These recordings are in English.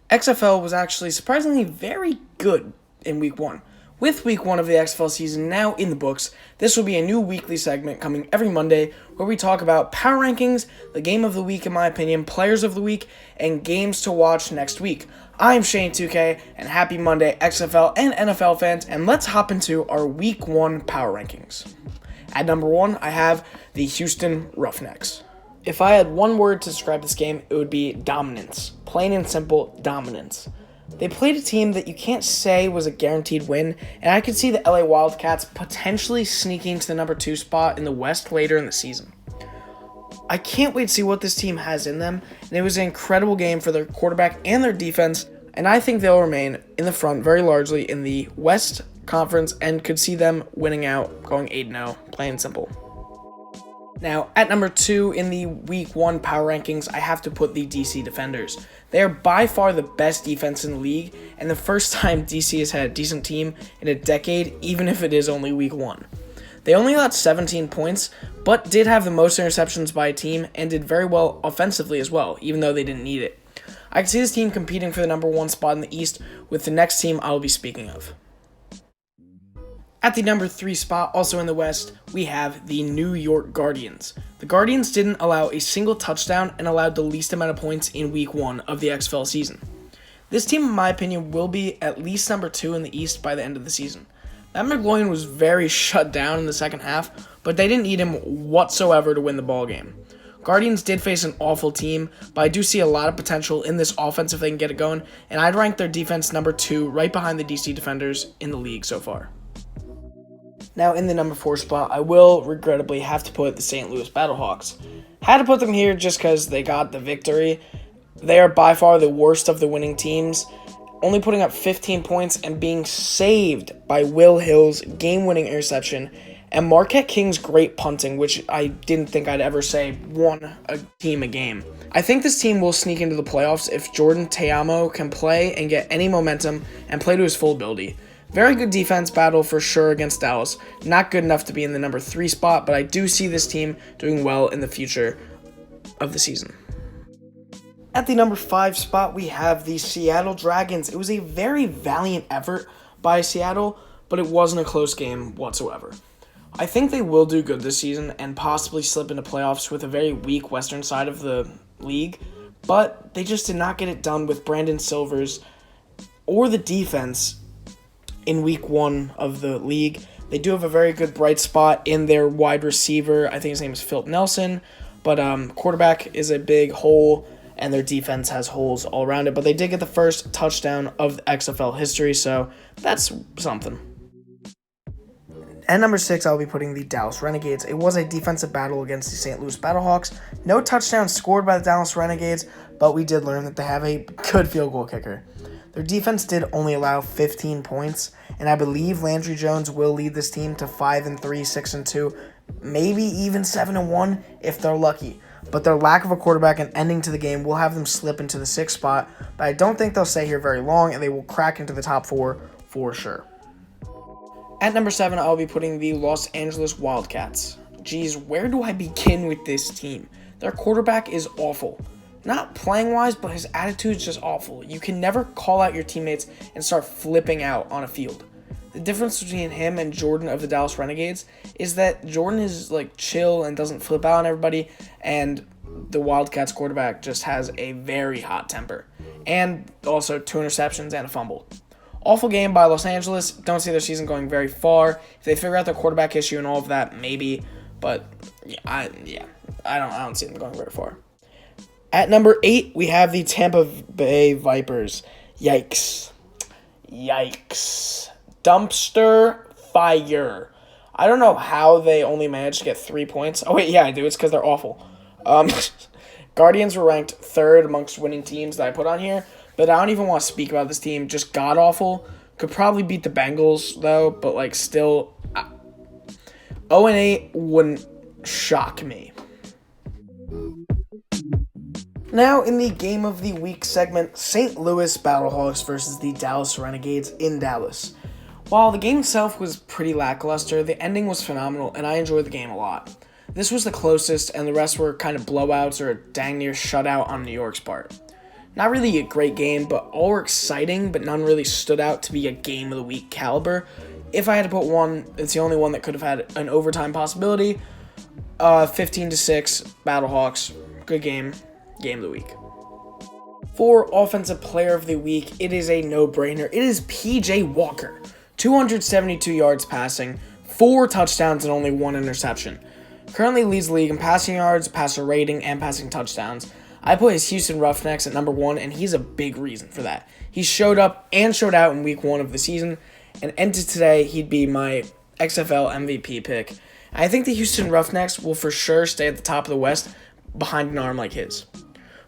XFL was actually surprisingly very good in week 1. With week 1 of the XFL season now in the books, this will be a new weekly segment coming every Monday where we talk about power rankings, the game of the week in my opinion, players of the week, and games to watch next week. I'm Shane 2K, and happy Monday XFL and NFL fans, and let's hop into our week 1 power rankings. At number 1, I have the Houston Roughnecks. If I had one word to describe this game, it would be dominance. Plain and simple, dominance. They played a team that you can't say was a guaranteed win, and I could see the LA Wildcats potentially sneaking to the number 2 spot in the West later in the season. I can't wait to see what this team has in them, and it was an incredible game for their quarterback and their defense, and I think they'll remain in the front very largely in the West Conference and could see them winning out, going 8-0, plain and simple. Now, at number 2 in the Week 1 power rankings, I have to put the DC Defenders. They are by far the best defense in the league, and the first time DC has had a decent team in a decade, even if it is only Week 1. They only allowed 17 points, but did have the most interceptions by a team, and did very well offensively as well, even though they didn't need it. I can see this team competing for the number 1 spot in the East with the next team I will be speaking of. At the number 3 spot, also in the West, we have the New York Guardians. The Guardians didn't allow a single touchdown and allowed the least amount of points in Week 1 of the XFL season. This team, in my opinion, will be at least number 2 in the East by the end of the season. Matt McGloin was very shut down in the second half, but they didn't need him whatsoever to win the ball game. Guardians did face an awful team, but I do see a lot of potential in this offense if they can get it going, and I'd rank their defense number 2 right behind the DC Defenders in the league so far. Now, in the number 4 spot, I will regrettably have to put the St. Louis Battlehawks. Had to put them here just because they got the victory. They are by far the worst of the winning teams, only putting up 15 points and being saved by Will Hill's game-winning interception and Marquette King's great punting, which I didn't think I'd ever say won a team a game. I think this team will sneak into the playoffs if Jordan Teamo can play and get any momentum and play to his full ability. Very good defense battle for sure against Dallas. Not good enough to be in the number 3 spot, but I do see this team doing well in the future of the season. At the number 5 spot, we have the Seattle Dragons. It was a very valiant effort by Seattle, but it wasn't a close game whatsoever. I think they will do good this season and possibly slip into playoffs with a very weak western side of the league, but they just did not get it done with Brandon Silvers or the defense in week 1 of the league. They do have a very good bright spot in their wide receiver. I think his name is Philip Nelson, but quarterback is a big hole, and their defense has holes all around it. But they did get the first touchdown of the XFL history, so that's something. At number 6, I'll be putting the Dallas Renegades. It was a defensive battle against the St. Louis Battlehawks. No touchdowns scored by the Dallas Renegades, but we did learn that they have a good field goal kicker. Their defense did only allow 15 points, and I believe Landry Jones will lead this team to 5-3, 6-2, maybe even 7-1 if they're lucky. But their lack of a quarterback and ending to the game will have them slip into the 6th spot, but I don't think they'll stay here very long, and they will crack into the top 4 for sure. At number 7, I'll be putting the Los Angeles Wildcats. Geez, where do I begin with this team? Their quarterback is awful. Not playing-wise, but his attitude's just awful. You can never call out your teammates and start flipping out on a field. The difference between him and Jordan of the Dallas Renegades is that Jordan is chill and doesn't flip out on everybody, and the Wildcats quarterback just has a very hot temper. And also 2 interceptions and a fumble. Awful game by Los Angeles. Don't see their season going very far. If they figure out their quarterback issue and all of that, maybe. But I don't see them going very far. At number 8, we have the Tampa Bay Vipers. Yikes. Dumpster fire. I don't know how they only managed to get 3 points. Oh, wait, yeah, I do. It's because they're awful. Guardians were ranked 3rd amongst winning teams that I put on here, but I don't even want to speak about this team. Just god-awful. Could probably beat the Bengals, though, but, still, 0-8 wouldn't shock me. Now, in the Game of the Week segment, St. Louis Battlehawks versus the Dallas Renegades in Dallas. While the game itself was pretty lackluster, the ending was phenomenal, and I enjoyed the game a lot. This was the closest, and the rest were kind of blowouts or a dang near shutout on New York's part. Not really a great game, but all were exciting, but none really stood out to be a game of the week caliber. If I had to put one, it's the only one that could have had an overtime possibility. 15-6, Battlehawks, good game, game of the week. For Offensive Player of the Week, it is a no-brainer. It is P.J. Walker. 272 yards passing, 4 touchdowns, and only 1 interception. Currently leads the league in passing yards, passer rating, and passing touchdowns. I put his Houston Roughnecks at number 1, and he's a big reason for that. He showed up and showed out in week 1 of the season, and ended today, he'd be my XFL MVP pick. I think the Houston Roughnecks will for sure stay at the top of the West behind an arm like his.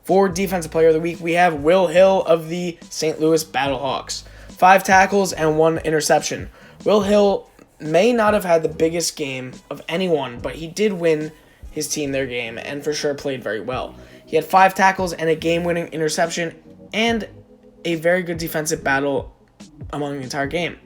For Defensive Player of the Week, we have Will Hill of the St. Louis Battlehawks. 5 tackles and 1 interception. Will Hill may not have had the biggest game of anyone, but he did win his team their game and for sure played very well. He had 5 tackles and a game-winning interception and a very good defensive battle among the entire game.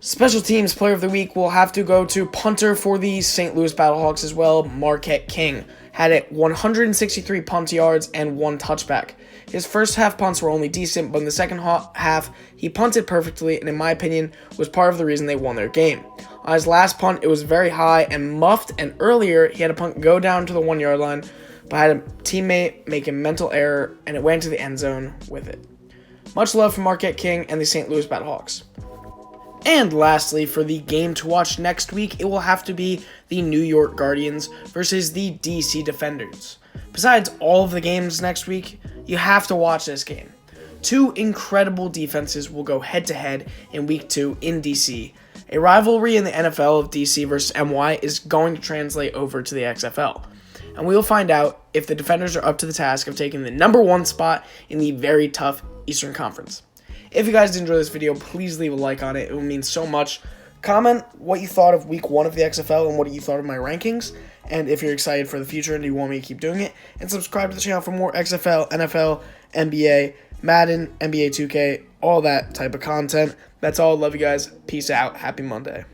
Special Teams Player of the Week will have to go to punter for the St. Louis Battlehawks as well, Marquette King. Had it 163 punt yards and 1 touchback. His first half punts were only decent, but in the second half, he punted perfectly and in my opinion, was part of the reason they won their game. On his last punt, it was very high and muffed, and earlier, he had a punt go down to the 1-yard line, but had a teammate make a mental error, and it went to the end zone with it. Much love for Marquette King and the St. Louis Battlehawks. And lastly, for the game to watch next week, it will have to be the New York Guardians versus the DC Defenders. Besides all of the games next week, you have to watch this game. 2 incredible defenses will go head-to-head in Week 2 in DC. A rivalry in the NFL of DC versus NY is going to translate over to the XFL. And we will find out if the Defenders are up to the task of taking the number 1 spot in the very tough Eastern Conference. If you guys did enjoy this video, please leave a like on it. It would mean so much. Comment what you thought of Week 1 of the XFL and what you thought of my rankings. And if you're excited for the future and you want me to keep doing it. And subscribe to the channel for more XFL, NFL, NBA, Madden, NBA 2K, all that type of content. That's all. Love you guys. Peace out. Happy Monday.